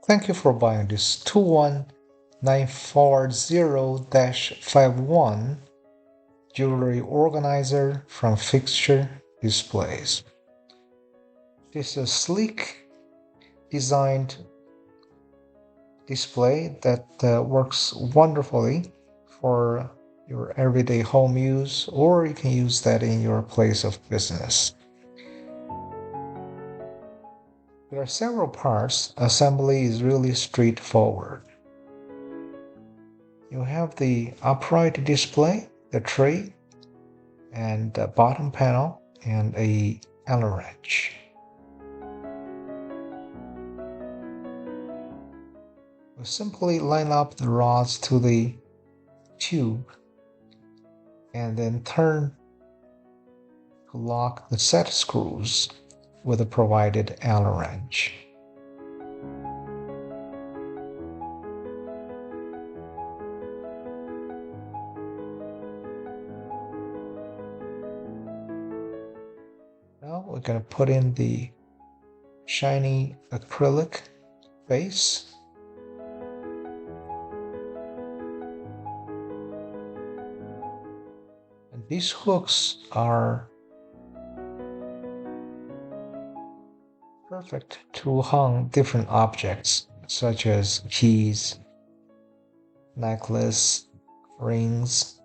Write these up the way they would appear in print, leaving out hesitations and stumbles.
Thank you for buying this 21940-51 jewelry organizer from Fixture Displays. This is a sleek designed display that works wonderfully for your everyday home use, or you can use that in your place of business. There are several parts. Assembly is really straightforward. You have the upright display, the tray, and the bottom panel, and a Allen wrench. We simply line up the rods to the tube and then turn to lock the set screws with the provided Allen wrench. Now we're going to put in the shiny acrylic base. And these hooks are perfect to hang different objects such as keys, necklace, rings,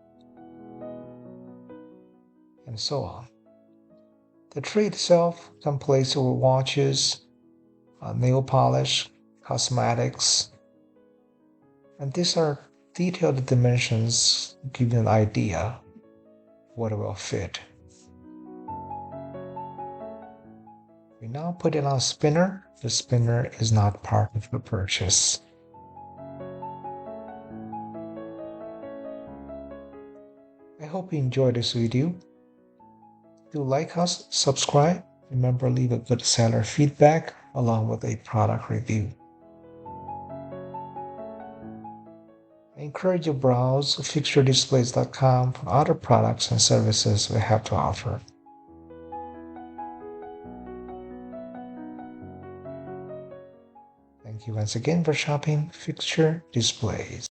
and so on. The tray itself can place your watches, nail polish, cosmetics, and these are detailed dimensions to give you an idea what will fit. We now put it on a spinner. The spinner is not part of the purchase. I hope you enjoyed this video. Do like us, subscribe, remember leave a good seller feedback along with a product review. I encourage you to browse fixturedisplays.com for other products and services we have to offer. Thank you once again for shopping Fixture Displays.